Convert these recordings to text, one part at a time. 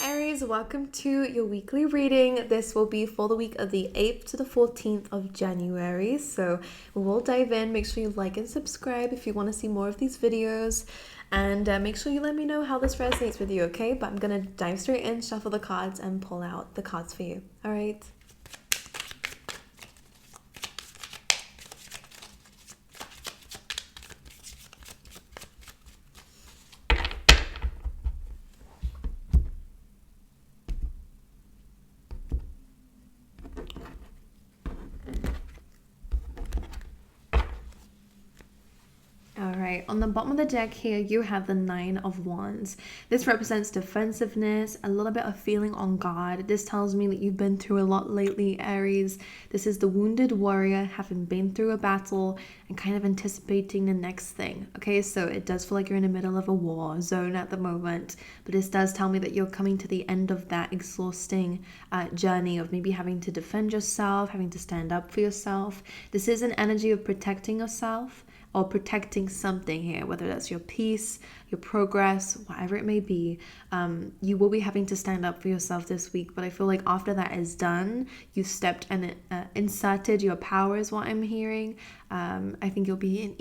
Aries, welcome to your weekly reading. This will be for the week of the 8th to the 14th of January. So we'll dive in. Make sure you like and subscribe if you want to see more of these videos. And make sure you let me know how this resonates with you, okay? But I'm going to dive straight in, shuffle the cards, and pull out the cards for you. All right? Alright, on the bottom of the deck here, you have the Nine of Wands. This represents defensiveness, a little bit of feeling on guard. This tells me that you've been through a lot lately, Aries. This is the wounded warrior having been through a battle and kind of anticipating the next thing. Okay, so it does feel like you're in the middle of a war zone at the moment, but this does tell me that you're coming to the end of that exhausting journey of maybe having to defend yourself, having to stand up for yourself. This is an energy of protecting yourself, or protecting something here, whether that's your peace, your progress, whatever it may be. You will be having to stand up for yourself this week, but I feel like after that is done, you stepped and inserted your power is what I'm hearing. I think you'll be an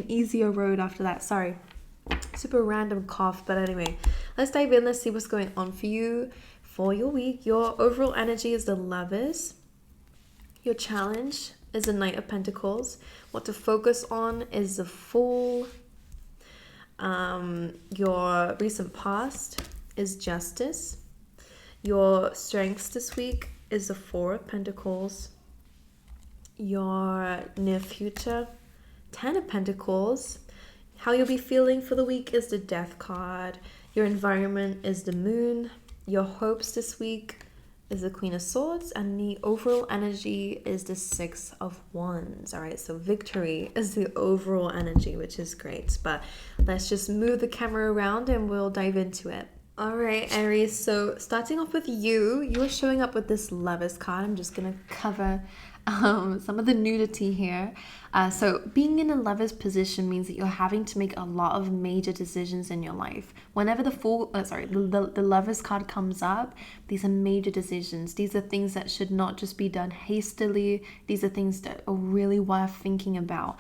easier road after that. Sorry, super random cough, but anyway, let's dive in. Let's see what's going on for you for your week. Your overall energy is the Lovers. Your challenge is the Knight of Pentacles. What to focus on is the Fool. Your recent past is Justice. Your strengths this week is the Four of Pentacles. Your near future, Ten of Pentacles. How you'll be feeling for the week is the Death card. Your environment is the Moon. Your hopes this week is the Queen of Swords, and the overall energy is the Six of Wands. All right, so victory is the overall energy, which is great. But let's just move the camera around and we'll dive into it. All right, Aries, so starting off with you are showing up with this Lovers card. I'm just gonna cover some of the nudity here. So being in a lover's position means that you're having to make a lot of major decisions in your life. Whenever the Lovers card comes up, these are major decisions. These are things that should not just be done hastily. These are things that are really worth thinking about.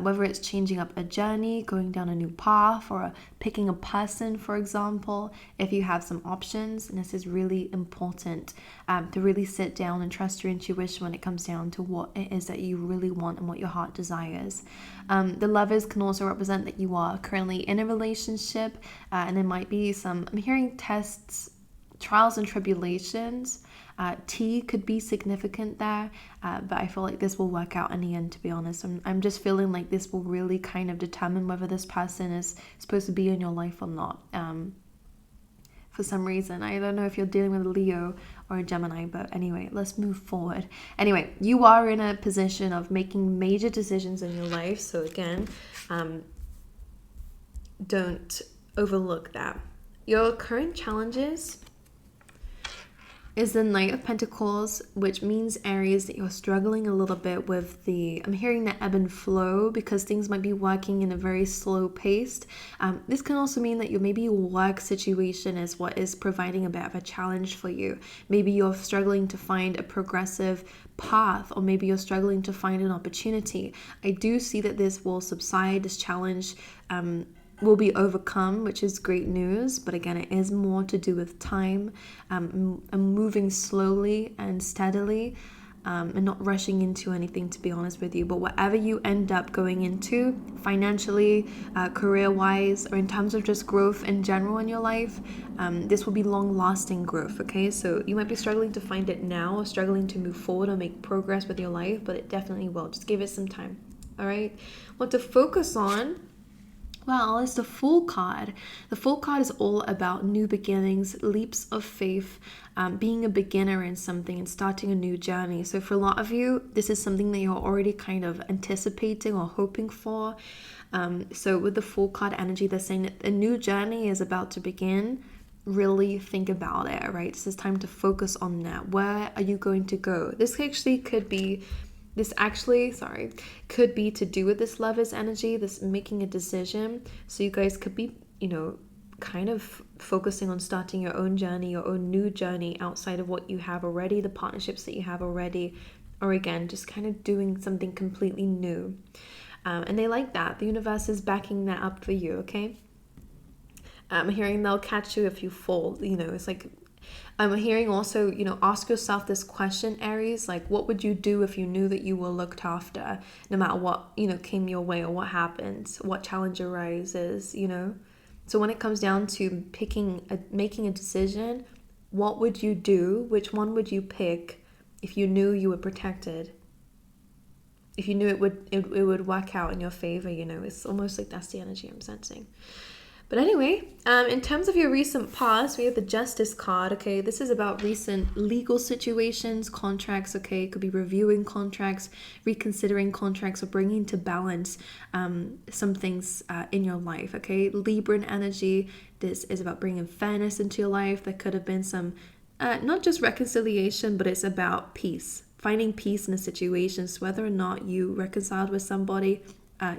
Whether it's changing up a journey, going down a new path, or picking a person, for example. If you have some options, and this is really important, to really sit down and trust your intuition when it comes down to what it is that you really want and what your heart desires. The Lovers can also represent that you are currently in a relationship, and there might be some, I'm hearing tests, trials and tribulations. T could be significant there, but I feel like this will work out in the end, to be honest. I'm just feeling like this will really kind of determine whether this person is supposed to be in your life or not. For some reason, I don't know if you're dealing with a Leo or a Gemini, but anyway, let's move forward. Anyway, you are in a position of making major decisions in your life, so again, don't overlook that. Your current challenges is the Knight of Pentacles, which means, Aries, that you're struggling a little bit with I'm hearing the ebb and flow, because things might be working in a very slow pace. This can also mean that maybe your work situation is what is providing a bit of a challenge for you. Maybe you're struggling to find a progressive path, or maybe you're struggling to find an opportunity. I do see that this will subside, this challenge will be overcome, which is great news, but again, it is more to do with time, and moving slowly and steadily, and not rushing into anything, to be honest with you. But whatever you end up going into financially, career-wise, or in terms of just growth in general in your life, this will be long-lasting growth, okay? So you might be struggling to find it now, or struggling to move forward or make progress with your life, but it definitely will. Just give it some time, all right? What to focus on, well, it's the Fool card. The Fool card is all about new beginnings, leaps of faith, being a beginner in something and starting a new journey. So for a lot of you, this is something that you're already kind of anticipating or hoping for. So with the Fool card energy, they're saying that a new journey is about to begin. Really think about it, right? This is time to focus on that. Where are you going to go? This could be to do with this Lovers energy, this making a decision. So you guys could be, kind of focusing on starting your own journey, your own new journey outside of what you have already, the partnerships that you have already, or again, just kind of doing something completely new. And they like that. The universe is backing that up for you, okay? I'm hearing they'll catch you if you fall. It's like, I'm hearing also, ask yourself this question, Aries, like, what would you do if you knew that you were looked after, no matter what, came your way or what happens, what challenge arises, So when it comes down to making a decision, what would you do? Which one would you pick if you knew you were protected? If you knew it would work out in your favor, it's almost like that's the energy I'm sensing. But anyway, in terms of your recent past, we have the Justice card, okay? This is about recent legal situations, contracts, okay? It could be reviewing contracts, reconsidering contracts, or bringing to balance some things in your life, okay? Libran energy, this is about bringing fairness into your life. There could have been some, not just reconciliation, but it's about peace. Finding peace in a situation, so whether or not you reconciled with somebody,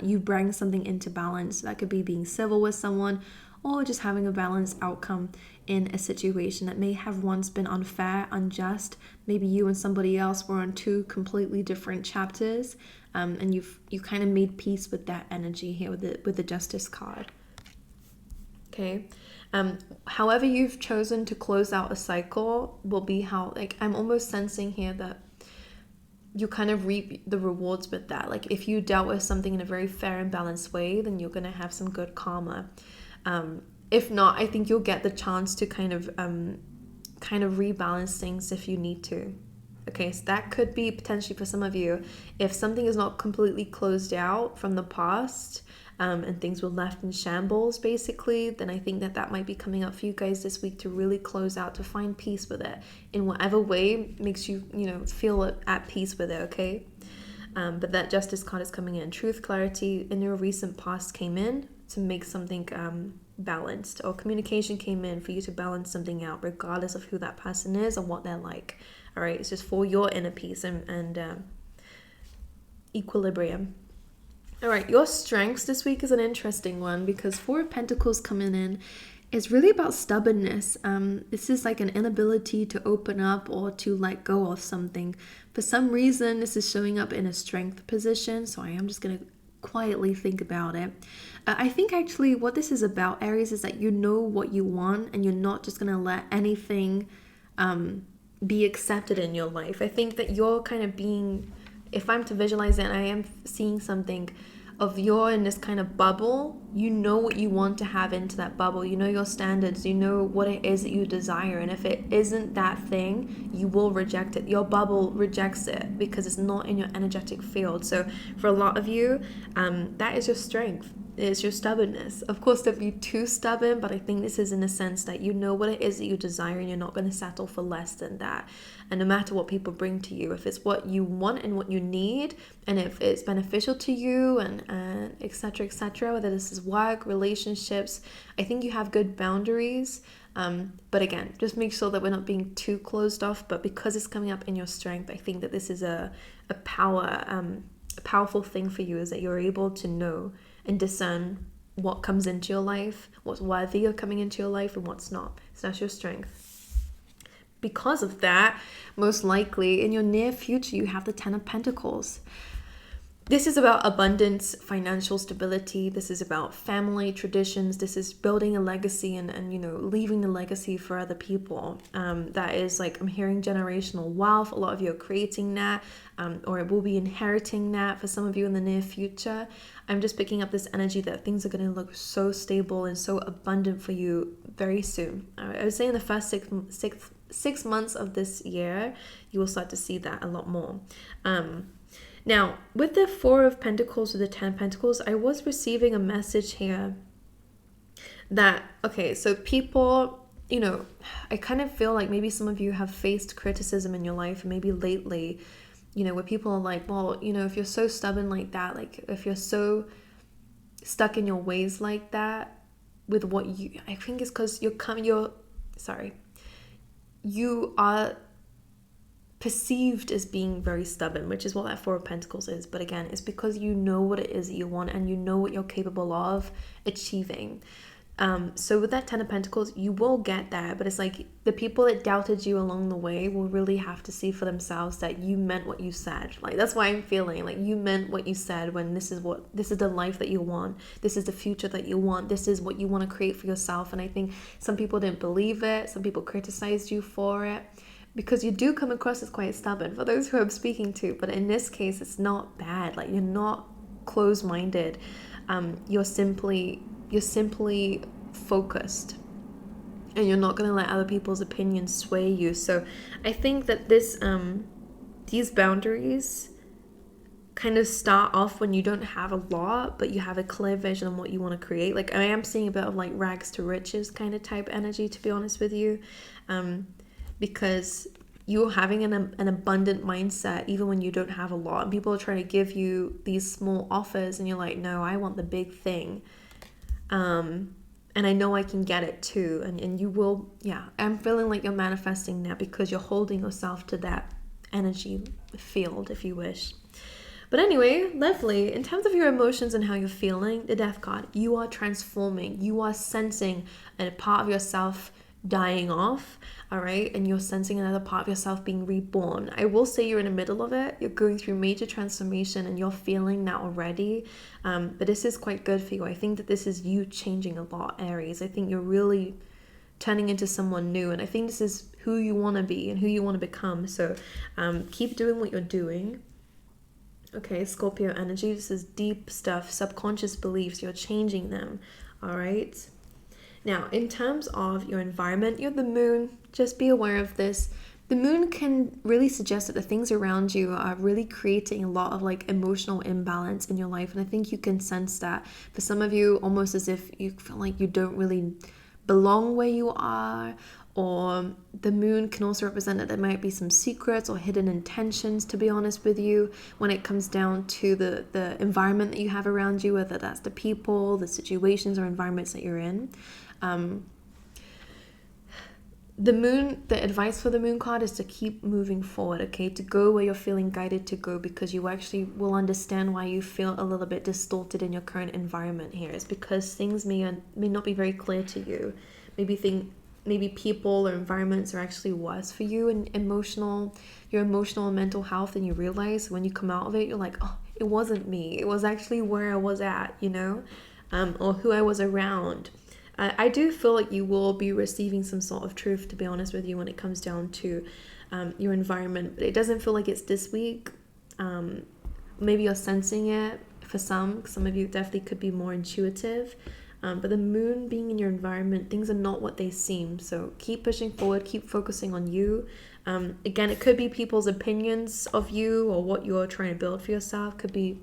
you bring something into balance. That could be being civil with someone or just having a balanced outcome in a situation that may have once been unfair, unjust. Maybe you and somebody else were on two completely different chapters, and you kind of made peace with that energy here with the Justice card. Okay. However you've chosen to close out a cycle will be how, like, I'm almost sensing here that you kind of reap the rewards with that. Like, if you dealt with something in a very fair and balanced way, then you're going to have some good karma. If not, I think you'll get the chance to kind of rebalance things if you need to. Okay, so that could be potentially for some of you. If something is not completely closed out from the past, and things were left in shambles, basically, then I think that might be coming up for you guys this week to really close out, to find peace with it in whatever way makes you, feel at peace with it, okay? But that Justice card is coming in. Truth, clarity in your recent past came in to make something balanced, or communication came in for you to balance something out, regardless of who that person is or what they're like. All right, it's just for your inner peace and equilibrium. All right, your strengths this week is an interesting one because Four of Pentacles coming in is really about stubbornness. This is like an inability to open up or to let go of something. For some reason, this is showing up in a strength position, so I am just going to quietly think about it. I think actually what this is about, Aries, is that you know what you want and you're not just going to let anything be accepted in your life. I think that you're kind of being... If I'm to visualize it, I am seeing something of you're in this kind of bubble. You know what you want to have into that bubble. You know your standards. You know what it is that you desire. And if it isn't that thing, you will reject it. Your bubble rejects it because it's not in your energetic field. So for a lot of you, that is your strength. It's your stubbornness. Of course, don't be too stubborn, but I think this is in a sense that you know what it is that you desire and you're not going to settle for less than that. And no matter what people bring to you, if it's what you want and what you need, and if it's beneficial to you and etc., whether this is work, relationships, I think you have good boundaries. But again, just make sure that we're not being too closed off. But because it's coming up in your strength, I think that this is a powerful thing for you, is that you're able to know and discern what comes into your life, what's worthy of coming into your life and what's not. So that's your strength. Because of that, most likely in your near future, you have the Ten of Pentacles. This is about abundance, financial stability. This is about family traditions. This is building a legacy and leaving the legacy for other people. That is like, I'm hearing generational wealth. A lot of you are creating that, or it will be inheriting that for some of you in the near future. I'm just picking up this energy that things are going to look so stable and so abundant for you very soon. I would say in the first six months of this year, you will start to see that a lot more. Now, with the Four of Pentacles or the Ten of Pentacles, I was receiving a message here that, okay, so people, I kind of feel like maybe some of you have faced criticism in your life, and maybe lately, where people are like, well, if you're so stubborn like that, like if you're so stuck in your ways like that with what I think it's because you are perceived as being very stubborn, which is what that Four of Pentacles is. But again, it's because you know what it is that you want and you know what you're capable of achieving. So with that 10 of Pentacles, you will get there, but it's like the people that doubted you along the way will really have to see for themselves that you meant what you said. Like, that's why I'm feeling like you meant what you said when this is the life that you want. This is the future that you want. This is what you want to create for yourself. And I think some people didn't believe it. Some people criticized you for it, because you do come across as quite stubborn for those who I'm speaking to. But in this case, it's not bad. Like, you're not closed-minded. You're simply focused, and you're not going to let other people's opinions sway you. So I think that these boundaries kind of start off when you don't have a lot, but you have a clear vision on what you want to create. Like, I am seeing a bit of like rags to riches kind of type energy, to be honest with you, because you're having an abundant mindset even when you don't have a lot, and people are trying to give you these small offers, and you're like, no, I want the big thing. And I know I can get it too. And you will, yeah, I'm feeling like you're manifesting that because you're holding yourself to that energy field, if you wish. But anyway, lovely. In terms of your emotions and how you're feeling, the Death card, you are transforming. You are sensing a part of yourself dying off, all right? And you're sensing another part of yourself being reborn. I will say you're in the middle of it. You're going through major transformation and you're feeling that already. But this is quite good for you. I think that this is you changing a lot, Aries. I think you're really turning into someone new. And I think this is who you want to be and who you want to become. So keep doing what you're doing. Okay, Scorpio energy. This is deep stuff, subconscious beliefs. You're changing them, all right? Now, in terms of your environment, you're the moon. Just be aware of this. The moon can really suggest that the things around you are really creating a lot of like emotional imbalance in your life. And I think you can sense that for some of you, almost as if you feel like you don't really belong where you are. Or the moon can also represent that there might be some secrets or hidden intentions, to be honest with you, when it comes down to the environment that you have around you, whether that's the people, the situations or environments that you're in. The moon, the advice for the moon card is to keep moving forward, okay? To go where you're feeling guided to go, because you actually will understand why you feel a little bit distorted in your current environment here. It's because things may not be very clear to you. Maybe people or environments are actually worse for you and your emotional and mental health, and you realize when you come out of it, you're like, oh, it wasn't me. It was actually where I was at, or who I was around. I do feel like you will be receiving some sort of truth, to be honest with you, when it comes down to your environment. But it doesn't feel like it's this week. Maybe you're sensing it for some. Some of you definitely could be more intuitive. But the moon being in your environment, things are not what they seem. So keep pushing forward, keep focusing on you. Again, it could be people's opinions of you or what you're trying to build for yourself. Could be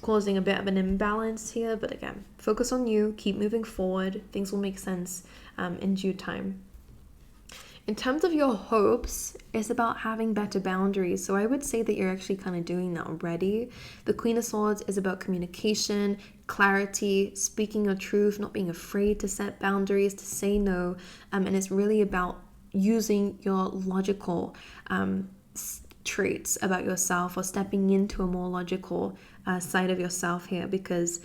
causing a bit of an imbalance here. But again, focus on you, keep moving forward. Things will make sense in due time. In terms of your hopes, it's about having better boundaries. So I would say that you're actually kind of doing that already. The Queen of Swords is about communication, clarity, speaking your truth, not being afraid to set boundaries, to say no. And it's really about using your logical traits about yourself, or stepping into a more logical side of yourself here, because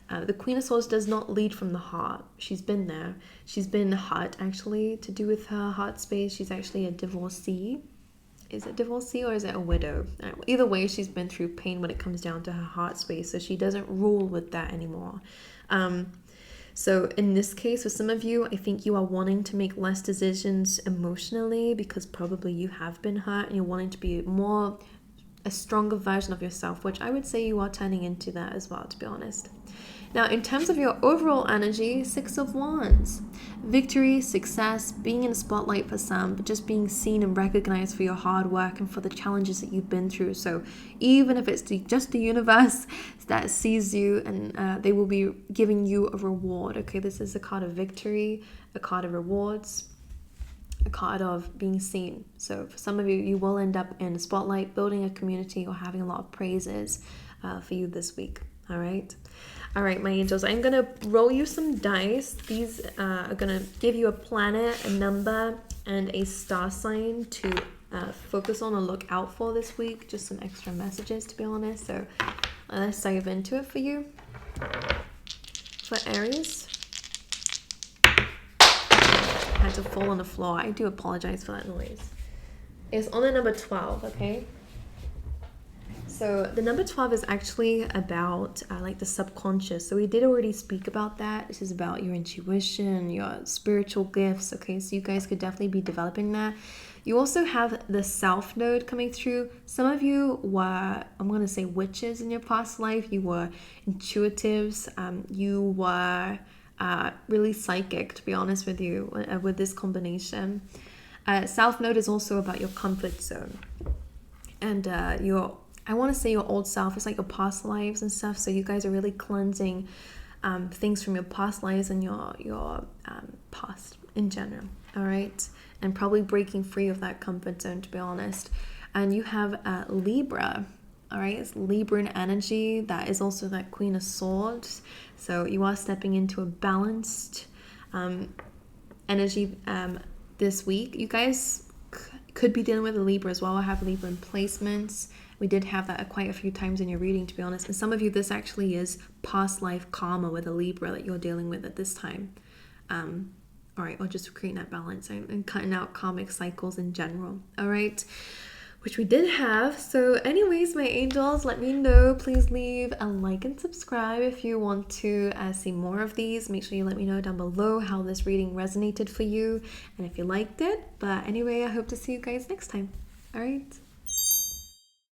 the Queen of Swords does not lead from the heart. She's been there. She's been hurt, actually, to do with her heart space. She's actually a divorcee. Is it divorcee or is it a widow? Either way, she's been through pain when it comes down to her heart space, so she doesn't rule with that anymore. So in this case, for some of you, I think you are wanting to make less decisions emotionally because probably you have been hurt and you're wanting to be a stronger version of yourself, which I would say you are turning into that as well, to be honest. Now, in terms of your overall energy, 6 of Wands. Victory, success, being in the spotlight for some, but just being seen and recognized for your hard work and for the challenges that you've been through. So even if it's just the universe that sees you, and they will be giving you a reward. Okay, this is a card of victory, a card of rewards, a card of being seen. So for some of you, you will end up in the spotlight, building a community, or having a lot of praises for you this week. All right, my angels, I'm going to roll you some dice. These are going to give you a planet, a number, and a star sign to focus on or look out for this week. Just some extra messages, to be honest. So let's dive into it for you. For Aries, had to fall on the floor. I do apologize for that noise. It's on the number 12, okay? So the number 12 is actually about like the subconscious. So we did already speak about that. This is about your intuition, your spiritual gifts, okay? So you guys could definitely be developing that. You also have the South Node coming through. Some of you were, I'm going to say, witches in your past life. You were intuitives. You were really psychic, to be honest with you, with this combination. South Node is also about your comfort zone. And I want to say your old self is like your past lives and stuff. So you guys are really cleansing things from your past lives and your past in general. All right. And probably breaking free of that comfort zone, to be honest. And you have Libra. All right. It's Libran energy. That is also that Queen of Swords. So you are stepping into a balanced energy this week. You guys could be dealing with a Libra as well. I have Libra in placements. We did have that quite a few times in your reading, to be honest. And some of you, this actually is past life karma with a Libra that you're dealing with at this time. All right, or just creating that balance and cutting out karmic cycles in general. All right, which we did have. So anyways, my angels, let me know. Please leave a like and subscribe if you want to see more of these. Make sure you let me know down below how this reading resonated for you and if you liked it. But anyway, I hope to see you guys next time. All right.